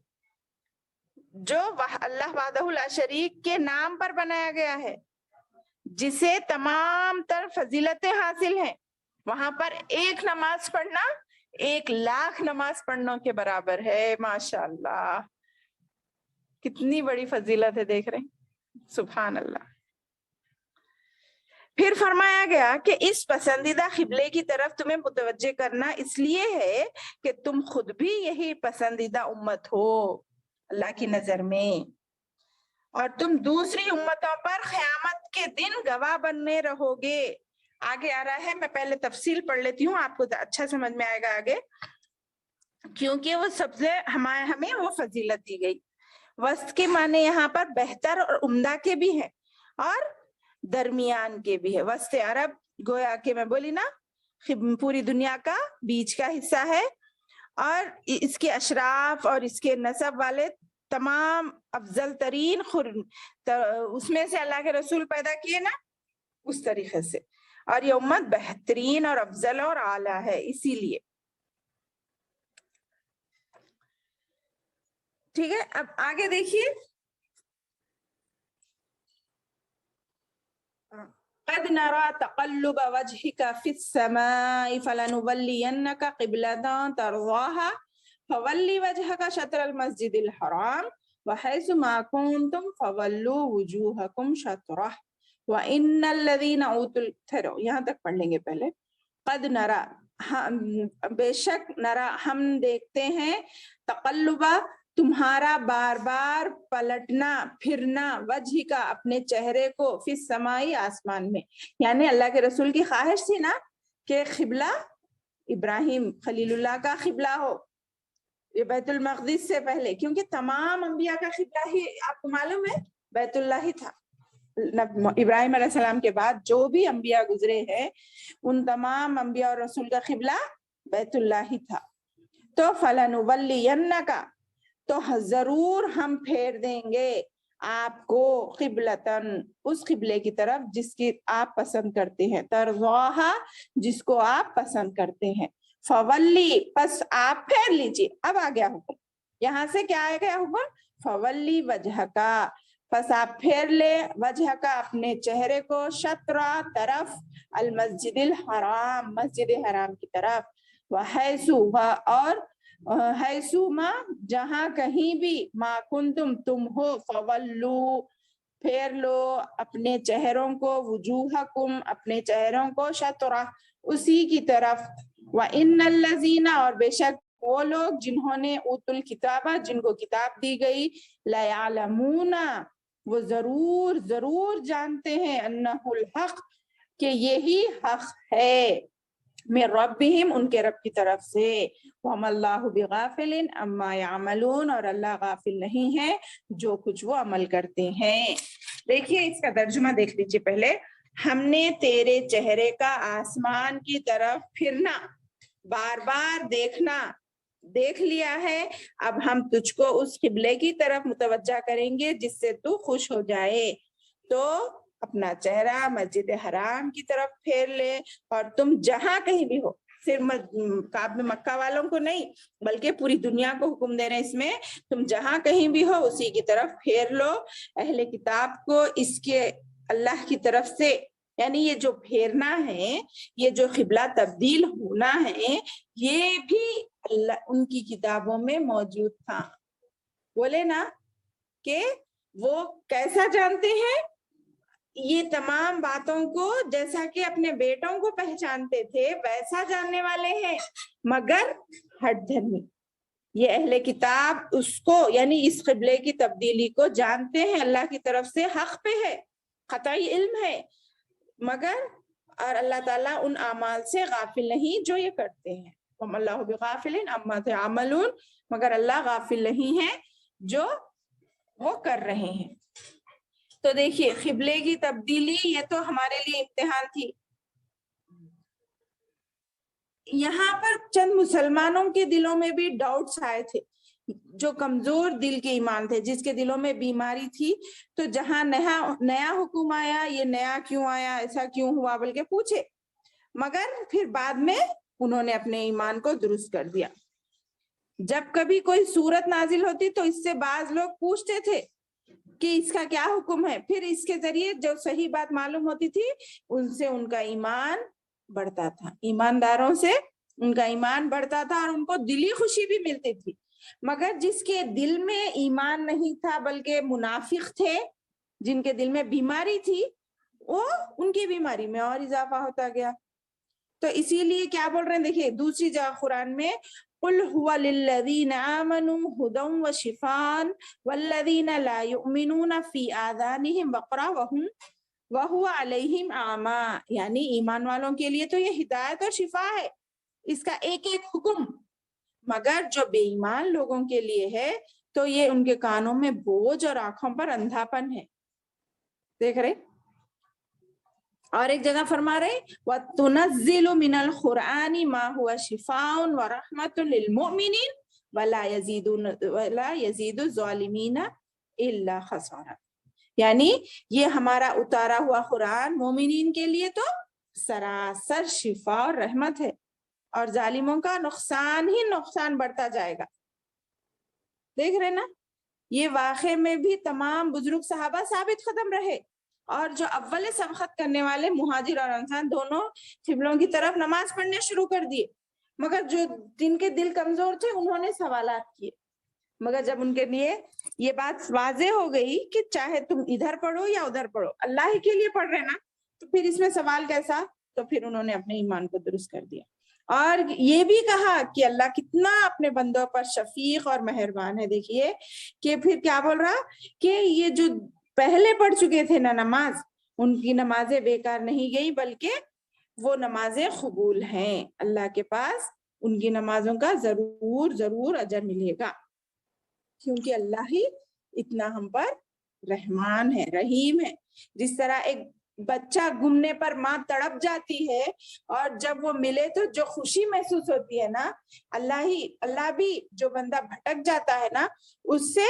جو اللہ وحدہ لا شریک کے نام پر بنایا گیا ہے، جسے تمام تر فضیلتیں حاصل ہیں۔ وہاں پر ایک نماز پڑھنا 1,00,000 نماز پڑھنے کے برابر ہے۔ ماشاءاللہ، کتنی بڑی فضیلت ہے، دیکھ رہے ہیں؟ سبحان اللہ۔ پھر فرمایا گیا کہ اس پسندیدہ قبلے کی طرف تمہیں متوجہ کرنا اس لیے ہے کہ تم خود بھی یہی پسندیدہ امت ہو اللہ کی نظر میں، اور تم دوسری امتوں پر قیامت کے دن گواہ بننے رہو گے۔ آگے آ رہا ہے، میں پہلے تفصیل پڑھ لیتی ہوں، آپ کو اچھا سمجھ میں آئے گا آگے، کیونکہ وہ سب سے ہمیں وہ فضیلت دی گئی۔ وسط کے معنی یہاں پر بہتر اور عمدہ کے بھی ہیں اور درمیان کے بھی ہے۔ وسط عرب گویا کہ میں بولی نا، پوری دنیا کا بیچ کا حصہ ہے، اور اس کے اشراف اور اس کے نسب والے تمام افضل ترین اس میں سے اللہ کے رسول پیدا کیے نا، اس طریقے سے، اور یہ امت بہترین اور افضل اور اعلیٰ ہے، اسی لیے۔ ٹھیک ہے، اب آگے دیکھیے، قد نرى تقلب وجهك في السماء فلنولينك قبلة ترضاها فول وجهك شطر المسجد الحرام وحيث ما كنتم فولوا وجوهكم شطره وإن الذين أوتوا، یہاں تک پڑھ لیں گے پہلے۔ قد نرى، بے شک، نرى ہم دیکھتے ہیں، تقلبہ تمہارا بار بار پلٹنا پھرنا، وجہ کا اپنے چہرے کو، فی السمائی آسمان میں، یعنی اللہ کے رسول کی خواہش تھی نا کہ قبلہ ابراہیم خلیل اللہ کا قبلہ ہو، یہ بیت المقدس سے پہلے، کیونکہ تمام انبیاء کا قبلہ ہی آپ کو معلوم ہے بیت اللہ ہی تھا۔ ابراہیم علیہ السلام کے بعد جو بھی انبیاء گزرے ہیں ان تمام انبیاء اور رسول کا قبلہ بیت اللہ ہی تھا۔ تو فَلَنُوَلِّيَنَّكَ، تو ضرور ہم پھیر دیں گے آپ کو، قبلتن، اس قبلے کی طرف جس کی آپ پسند کرتے ہیں، ترضاہا، جس کو آپ پسند کرتے ہیں، فولی، پس آپ پھیر لیجیے۔ اب آ گیا حکم، یہاں سے کیا آ گیا حکم؟ فولی وجہ کا، پس آپ پھیر لے، وجہ کا، اپنے چہرے کو، شطرہ، طرف، المسجد الحرام، مسجد حرام کی طرف، وحیثو، اور حیثو ما، جہاں کہیں بھی، ما کنتم، تم ہو، فولو، پھیر لو اپنے چہروں کو، وجوہکم، اپنے چہروں کو، شطرہ، اسی کی طرف، وَإِنَّ الَّذِينَ، اور بے شک وہ لوگ جنہوں نے اوت الکتابہ، جن کو کتاب دی گئی، لَيَعْلَمُونَ، وہ ضرور ضرور جانتے ہیں، أَنَّهُ الْحَقُ، کہ یہی حق ہے، من ربہم، ان کے رب کی طرف سے، وَمَا اللَّهُ بِغَافِلٍ عَمَّا يَعْمَلُونَ، اور اللہ غافل نہیں ہے جو کچھ وہ عمل کرتے ہیں۔ دیکھیے اس کا ترجمہ دیکھ لیجیے پہلے۔ ہم نے تیرے چہرے کا آسمان کی طرف پھرنا، بار بار دیکھنا دیکھ لیا ہے، اب ہم تجھ کو اس قبلے کی طرف متوجہ کریں گے جس سے تو خوش ہو جائے، تو اپنا چہرہ مسجد حرام کی طرف پھیر لے، اور تم جہاں کہیں بھی ہو، صرف مکہ والوں کو نہیں بلکہ پوری دنیا کو حکم دے رہے ہیں اس میں، تم جہاں کہیں بھی ہو اسی کی طرف پھیر لو۔ اہل کتاب کو اس کے اللہ کی طرف سے، یعنی یہ جو پھیرنا ہے، یہ جو قبلہ تبدیل ہونا ہے، یہ بھی اللہ ان کی کتابوں میں موجود تھا۔ بولے نا کہ وہ کیسا جانتے ہیں یہ تمام باتوں کو، جیسا کہ اپنے بیٹوں کو پہچانتے تھے ویسا جاننے والے ہیں، مگر ہٹ دھرمی، یہ اہل کتاب اس کو، یعنی اس قبلے کی تبدیلی کو جانتے ہیں، اللہ کی طرف سے حق پہ ہے، قطعی علم ہے، مگر اور اللہ تعالیٰ ان اعمال سے غافل نہیں جو یہ کرتے ہیں، وَمَا اللَّهُ بِغَافِلٍ عَمَّا تَعْمَلُونَ، مگر اللہ غافل نہیں ہے جو وہ کر رہے ہیں۔ تو دیکھیے قبلے کی تبدیلی یہ تو ہمارے لیے امتحان تھی. یہاں پر چند مسلمانوں کے دلوں میں بھی ڈاؤٹس آئے تھے, جو کمزور دل کے ایمان تھے, جس کے دلوں میں بیماری تھی. تو جہاں نیا حکم آیا, یہ نیا کیوں آیا, ایسا کیوں ہوا بول کے پوچھے, مگر پھر بعد میں انہوں نے اپنے ایمان کو درست کر دیا. جب کبھی کوئی صورت نازل ہوتی تو اس سے بعض لوگ پوچھتے تھے کہ اس کا کیا حکم ہے, پھر اس کے ذریعے جو صحیح بات معلوم ہوتی تھی ان سے ان کا ایمان بڑھتا تھا, ایمانداروں سے ان کا ایمان بڑھتا تھا اور ان کو دلی خوشی بھی ملتی تھی. مگر جس کے دل میں ایمان نہیں تھا بلکہ منافق تھے, جن کے دل میں بیماری تھی, وہ ان کی بیماری میں اور اضافہ ہوتا گیا. تو اسی لیے کیا بول رہے ہیں, دیکھیے دوسری جگہ قرآن میں قل هو للذین آمنوا هدى وشفاء والذین لا یؤمنون فی آذانهم وقرا وهو علیہم اعمی, یعنی ایمان والوں کے لیے تو یہ ہدایت اور شفا ہے, اس کا ایک ایک حکم. مگر جو بے ایمان لوگوں کے لیے ہے تو یہ ان کے کانوں میں بوجھ اور آنکھوں پر اندھاپن ہے. دیکھ رہے, اور ایک جگہ فرما رہے وَتُنَزِّلُ مِنَ الْقُرْآنِ مَا هُوَ شِفَاءٌ وَرَحْمَةٌ لِّلْمُؤْمِنِينَ وَلَا يَزِيدُ الظَّالِمِينَ إِلَّا خَسَارًا. یعنی یہ ہمارا اتارا ہوا قرآن مومنین کے لیے تو سراسر شفا اور رحمت ہے, اور ظالموں کا نقصان ہی نقصان بڑھتا جائے گا. دیکھ رہے نا, یہ واقعے میں بھی تمام بزرگ صحابہ ثابت قدم رہے, اور جو اول سبقت کرنے والے مہاجر اور انصار دونوں قبلوں کی طرف نماز پڑھنے شروع کر دیے. مگر جو جن کے دل کمزور تھے انہوں نے سوالات کیے, مگر جب ان کے لیے یہ بات واضح ہو گئی کہ چاہے تم ادھر پڑھو یا ادھر پڑھو, اللہ ہی کے لیے پڑھ رہے نا, تو پھر اس میں سوال کیسا, تو پھر انہوں نے اپنے ایمان کو درست کر دیا. اور یہ بھی کہا کہ اللہ کتنا اپنے بندوں پر شفیق اور مہربان ہے. دیکھیے کہ پھر کیا بول رہا کہ یہ جو پہلے پڑھ چکے تھے نا نماز, ان کی نمازیں بیکار نہیں گئی بلکہ وہ نمازیں قبول ہیں, اللہ کے پاس ان کی نمازوں کا ضرور ضرور اجر ملے گا, کیونکہ اللہ ہی اتنا ہم پر رحمان ہے, رحیم ہے. جس طرح ایک بچہ گمنے پر ماں تڑپ جاتی ہے, اور جب وہ ملے تو جو خوشی محسوس ہوتی ہے نا, اللہ بھی جو بندہ بھٹک جاتا ہے نا اس سے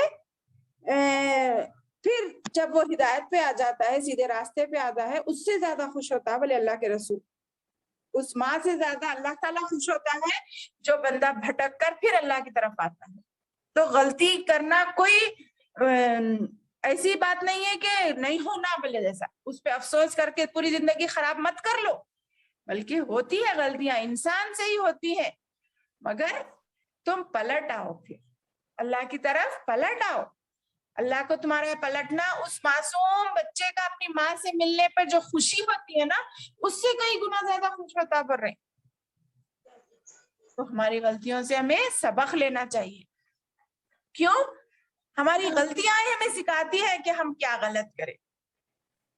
پھر جب وہ ہدایت پہ آ جاتا ہے, سیدھے راستے پہ آتا ہے, اس سے زیادہ خوش ہوتا ہے. بولے اللہ کے رسول, اس ماں سے زیادہ اللہ تعالیٰ خوش ہوتا ہے جو بندہ بھٹک کر پھر اللہ کی طرف آتا ہے. تو غلطی کرنا کوئی ایسی بات نہیں ہے کہ نہیں ہونا بولے جیسا, اس پہ افسوس کر کے پوری زندگی خراب مت کر لو, بلکہ ہوتی ہے غلطیاں, انسان سے ہی ہوتی ہے, مگر تم پلٹ آؤ, پھر اللہ کی طرف پلٹ آؤ. اللہ کو تمہارا پلٹنا اس معصوم بچے کا اپنی ماں سے ملنے پر جو خوشی ہوتی ہے نا, اس سے کئی گنا زیادہ خوش ہوتا پڑ رہے. تو ہماری غلطیوں سے ہمیں سبق لینا چاہیے. کیوں؟ ہماری غلطیاں ہمیں سکھاتی ہے کہ ہم کیا غلط کریں,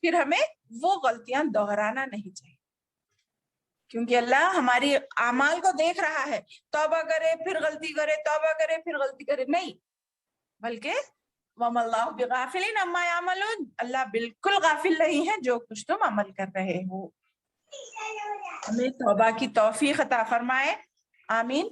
پھر ہمیں وہ غلطیاں دہرانا نہیں چاہیے, کیونکہ اللہ ہماری اعمال کو دیکھ رہا ہے. توبہ کرے پھر غلطی کرے, توبہ کرے پھر غلطی کرے, نہیں, بلکہ وَمَا اللَّهُ بِغَافِلٍ عَمَّا يَعْمَلُونَ, اللہ بالکل غافل نہیں ہے جو کچھ تم عمل کر رہے ہو. ہمیں توبہ کی توفیق عطا فرمائے, آمین.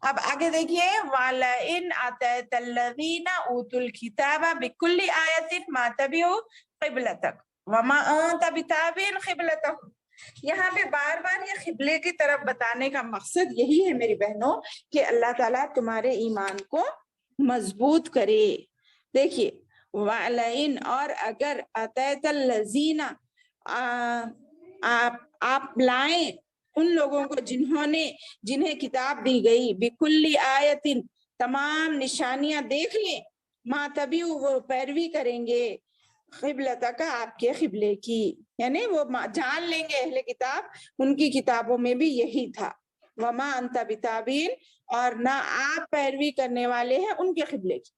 اب آگے دیکھیے وَلَئِنْ أَتَيْتَ الَّذِينَ أُوتُوا الْكِتَابَ بِكُلِّ آيَةٍ مَا تَبِعُوا قِبْلَتَكَ وَمَا أَنْتَ بِتَابِعٍ قِبْلَتَهُمْ. یہاں پہ بار بار یہ قبلے کی طرف بتانے کا مقصد یہی ہے میری بہنوں, کہ اللہ تعالیٰ تمہارے ایمان کو مضبوط کرے. دیکھیے وَلَئِنْ, اور اگر أَتَيْتَ الَّذِينَ, آپ لائیں ان لوگوں کو جنہیں کتاب دی گئی, بِكُلِّ آیَةٍ, تمام نشانیاں دیکھ لیں, مَا تَبِعُوا, وہ پیروی کریں گے, قبلتک, آپ کے قبلے کی, یعنی وہ جان لیں گے اہل کتاب ان کی کتابوں میں بھی یہی تھا. وَمَا أَنْتَ بِتَابِعٍ, اور نہ آپ پیروی کرنے والے ہیں ان کے قبلے کی.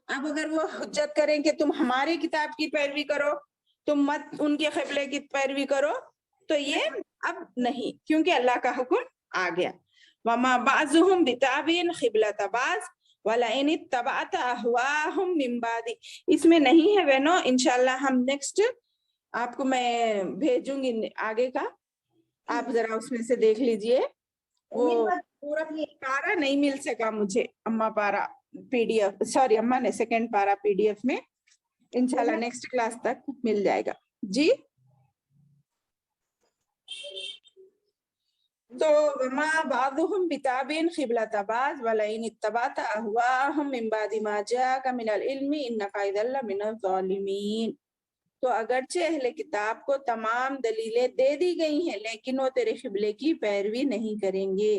اب اگر وہ حجت کریں کہ تم ہماری کتاب کی پیروی کرو, تم مت ان کے قبلے کی پیروی کرو, تو یہ اب نہیں, کیونکہ اللہ کا حکم آ گیا. وَمَا بَعْضُهُمْ بِتَابِعٍ قِبْلَةَ بَعْضٍ, وَلَئِنِ اتَّبَعْتَ أَهْوَاءَهُم مِّن بَعْدِ، اس میں نہیں ہے بہنوں، انشاءاللہ ہم نیکسٹ آپ کو میں بھیجوں گی آگے کا، آپ ذرا اس میں سے دیکھ لیجئے. وہ پورا پارا نہیں مل سکا مجھے، اما پارا پی ڈی ایف، سوری اما نے سیکنڈ پارا پی ڈی ایف میں، انشاءاللہ نیکسٹ کلاس تک مل جائے گا جی. تو وما بعضهم بتابعین قبلۃ بعض ولئن اتبعت اهواءهم من بعد ما جاءك من العلم انك اذا لمن الظالمین. تو اگرچہ اہل کتاب کو تمام دلیلیں دے دی گئی ہیں لیکن وہ تیرے قبلے کی پیروی نہیں کریں گے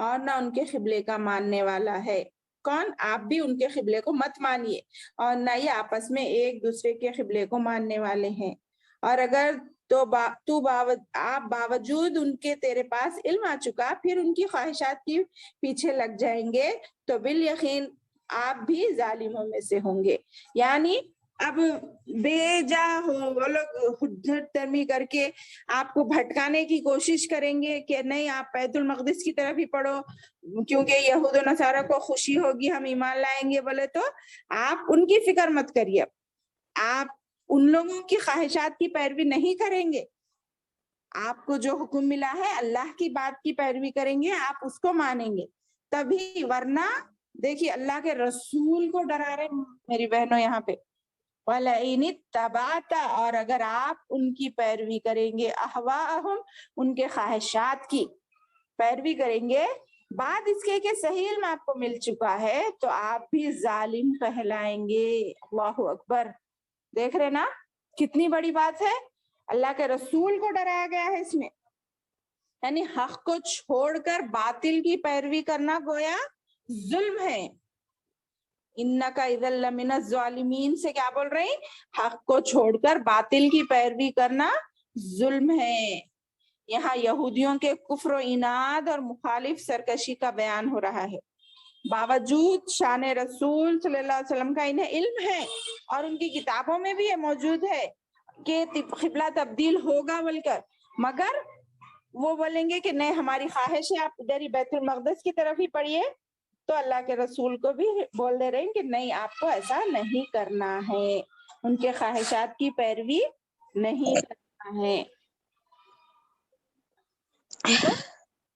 اور نہ ان کے قبلے کا ماننے والا ہے. کون؟ آپ بھی ان کے قبلے کو مت مانیے اور نہ ہی آپس میں ایک دوسرے کے قبلے کو ماننے والے ہیں. اور اگر آپ باوجود ان کے تیرے پاس علم آ چکا پھر ان کی خواہشات کی پیچھے لگ جائیں گے تو بالیقین آپ بھی ظالموں میں سے ہوں گے. یعنی اب بے جا وہ لوگ حجت ترمی کر کے آپ کو بھٹکانے کی کوشش کریں گے کہ نہیں آپ بیت المقدس کی طرف ہی پڑھو کیونکہ یہود و نصارہ کو خوشی ہوگی ہم ایمان لائیں گے بولے تو آپ ان کی فکر مت کریے. آپ ان لوگوں کی خواہشات کی پیروی نہیں کریں گے. آپ کو جو حکم ملا ہے اللہ کی بات کی پیروی کریں گے، آپ اس کو مانیں گے تبھی، ورنہ دیکھیے اللہ کے رسول کو ڈرا رہے میری بہنوں یہاں پہ. وَلَئِنِ اتَّبَعْتَ، اور اگر آپ ان کی پیروی کریں گے، اَهْوَاءَهُمْ ان کے خواہشات کی پیروی کریں گے بعد اس کے کہ صحیح علم آپ کو مل چکا ہے تو آپ بھی ظالم کہلائیں گے. اللہ اکبر. دیکھ رہے نا کتنی بڑی بات ہے، اللہ کے رسول کو ڈرایا گیا ہے اس میں. یعنی حق کو چھوڑ کر باطل کی پیروی کرنا گویا ظلم ہے. اِنَّكَ اِذًا لَمِنَ الظَّالِمِينَ سے کیا بول رہے ہیں؟ حق کو چھوڑ کر باطل کی پیروی کرنا ظلم ہے. یہاں یہودیوں کے کفر و عناد اور مخالف سرکشی کا بیان ہو رہا ہے. باوجود شان رسول صلی اللہ علیہ وسلم کا انہیں علم ہے اور ان کی کتابوں میں بھی یہ موجود ہے کہ قبلہ تبدیل ہوگا بول کر، مگر وہ بولیں گے کہ نہیں ہماری خواہش ہے آپ ادھر ہی بیت المقدس کی طرف ہی پڑھیے. تو اللہ کے رسول کو بھی بول دے رہے ہیں کہ نہیں آپ کو ایسا نہیں کرنا ہے، ان کے خواہشات کی پیروی نہیں کرنا ہے.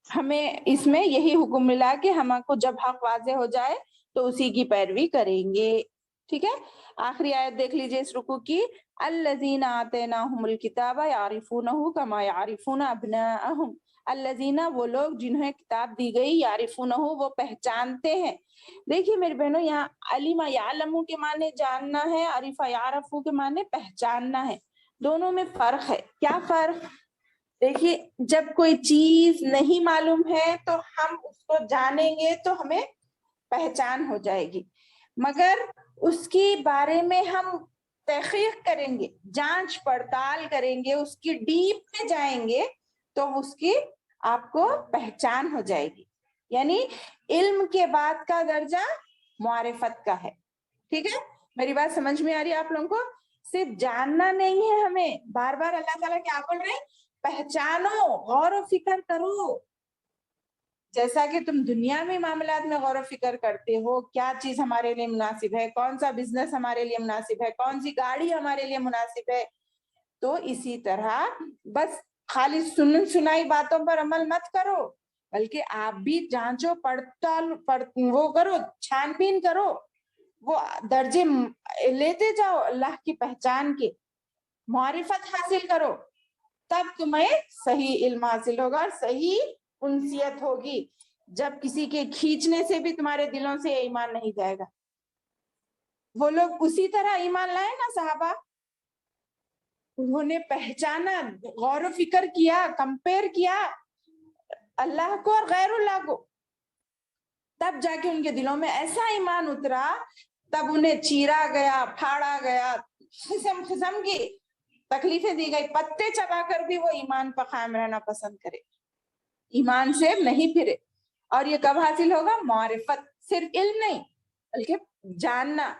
ہمیں اس میں یہی حکم ملا کہ ہم کو جب حق واضح ہو جائے تو اسی کی پیروی کریں گے. ٹھیک ہے، آخری آیت دیکھ لیجئے اس رکوع کی. الذین آتیناہم الکتاب یعرفونہ کما یعرفون ابناءہم. الذین وہ لوگ جنہیں کتاب دی گئی، یعرفونہ وہ پہچانتے ہیں. دیکھیے میری بہنوں یہاں علم یعلم کے معنی جاننا ہے، عرف یعرف کے معنی پہچاننا ہے. دونوں میں فرق ہے. کیا فرق؟ دیکھیے جب کوئی چیز نہیں معلوم ہے تو ہم اس کو جانیں گے تو ہمیں پہچان ہو جائے گی، مگر اس کے بارے میں ہم تحقیق کریں گے، جانچ پڑتال کریں گے، اس کی ڈیپ میں جائیں گے تو اس کی آپ کو پہچان ہو جائے گی. یعنی علم کے بعد کا درجہ معرفت کا ہے. ٹھیک ہے، میری بات سمجھ میں آ رہی ہے آپ لوگوں کو؟ صرف جاننا نہیں ہے ہمیں، بار بار اللہ تعالیٰ کیا بول رہے ہیں؟ پہچانو، غور و فکر کرو. جیسا کہ تم دنیا میں معاملات میں غور و فکر کرتے ہو کیا چیز ہمارے لیے مناسب ہے، کون سا بزنس ہمارے لیے مناسب ہے، کون سی گاڑی ہمارے لیے مناسب ہے، تو اسی طرح بس خالی سنائی باتوں پر عمل مت کرو بلکہ آپ بھی جانچو پڑتال وہ کرو، چھان بین کرو، وہ درجے لیتے جاؤ اللہ کی پہچان کے، معرفت حاصل کرو، تب تمہیں صحیح علم حاصل ہوگا اور صحیح انسیت ہوگی. جب کسی کے کھینچنے سے بھی تمہارے دلوں سے ایمان نہیں جائے گا. وہ لوگ اسی طرح ایمان لائے نا صحابہ، انہوں نے پہچانا، غور و فکر کیا، کمپیر کیا اللہ کو اور غیر اللہ کو، تب جا کے ان کے دلوں میں ایسا ایمان اترا، تب انہیں چیرا گیا، پھاڑا گیا، قسم کی تکلیفیں دی گئی، پتے چبا کر بھی وہ ایمان پر قائم رہنا پسند کرے، ایمان سے نہیں پھرے. اور یہ کب حاصل ہوگا؟ معرفت، صرف علم نہیں بلکہ جاننا،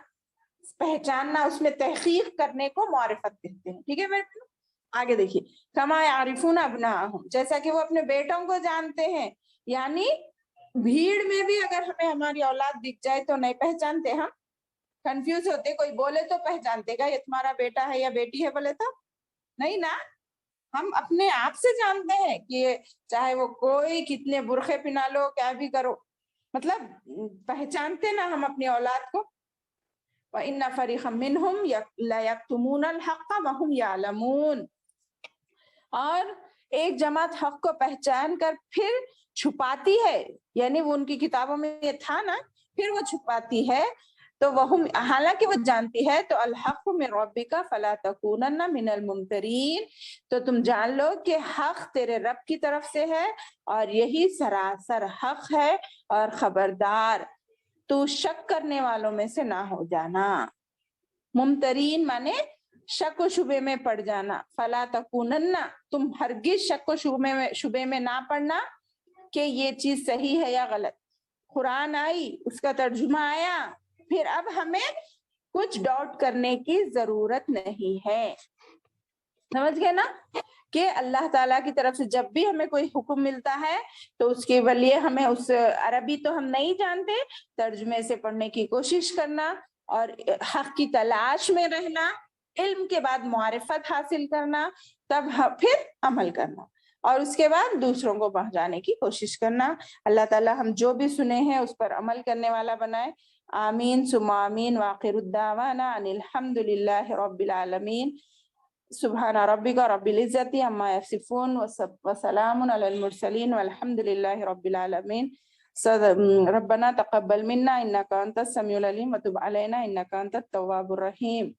پہچاننا، اس میں تحقیق کرنے کو معرفت کہتے ہیں. ٹھیک ہے میرے آگے دیکھیے. کما یعرفون ابناءہم، جیسا کہ وہ اپنے بیٹوں کو جانتے ہیں. یعنی بھیڑ میں بھی اگر ہمیں ہماری اولاد دکھ جائے تو نہیں پہچانتے، ہم کنفیوز ہوتے، کوئی بولے تو پہچانتے گا یہ تمہارا بیٹا ہے یا بیٹی ہے، بولے تو نہیں نا، ہم اپنے آپ سے جانتے ہیں کہ چاہے وہ کوئی کتنے برقعے پہنا لو کیا بھی کرو، مطلب پہچانتے نا ہم اپنی اولاد کو۔ وَإِنَّ فَرِيقًا مِّنْهُمْ لَيَكْتُمُونَ الْحَقَّ وَهُمْ يَعْلَمُونَ، اور ایک جماعت حق کو پہچان کر پھر چھپاتی ہے، یعنی وہ ان کی کتابوں میں یہ تھا نا، پھر وہ چھپاتی ہے، تو وہ حالانکہ وہ جانتی ہے، تو الحق من ربک فلا تکونن من الممترین، تو تم جان لو کہ حق تیرے رب کی طرف سے ہے اور یہی سراسر حق ہے، اور خبردار تو شک کرنے والوں میں سے نہ ہو جانا۔ ممترین مانے شک و شبے میں پڑ جانا، فلا تکونن، تم ہرگز شک و شبے میں نہ پڑنا کہ یہ چیز صحیح ہے یا غلط۔ قرآن آئی، اس کا ترجمہ آیا، پھر اب ہمیں کچھ ڈاؤٹ کرنے کی ضرورت نہیں ہے، سمجھ گئے نا کہ اللہ تعالیٰ کی طرف سے جب بھی ہمیں کوئی حکم ملتا ہے تو اس کے لیے ہمیں اس عربی تو ہم نہیں جانتے، ترجمے سے پڑھنے کی کوشش کرنا اور حق کی تلاش میں رہنا، علم کے بعد معرفت حاصل کرنا، تب پھر عمل کرنا، اور اس کے بعد دوسروں کو پہنچانے کی کوشش کرنا۔ اللہ تعالیٰ ہم جو بھی سنے ہیں اس پر عمل کرنے والا بنائے، آمین ثم آمین، وآخر الدعوانا ان الحمد للہ رب العالمین۔ سبحان ربک رب العزت عما یصفون وسلام علی المرسلین والحمد للہ رب العالمین۔ ربنا تقبل منا انک انت السمیع العلیم وتب علینا انک انت التواب الرحیم۔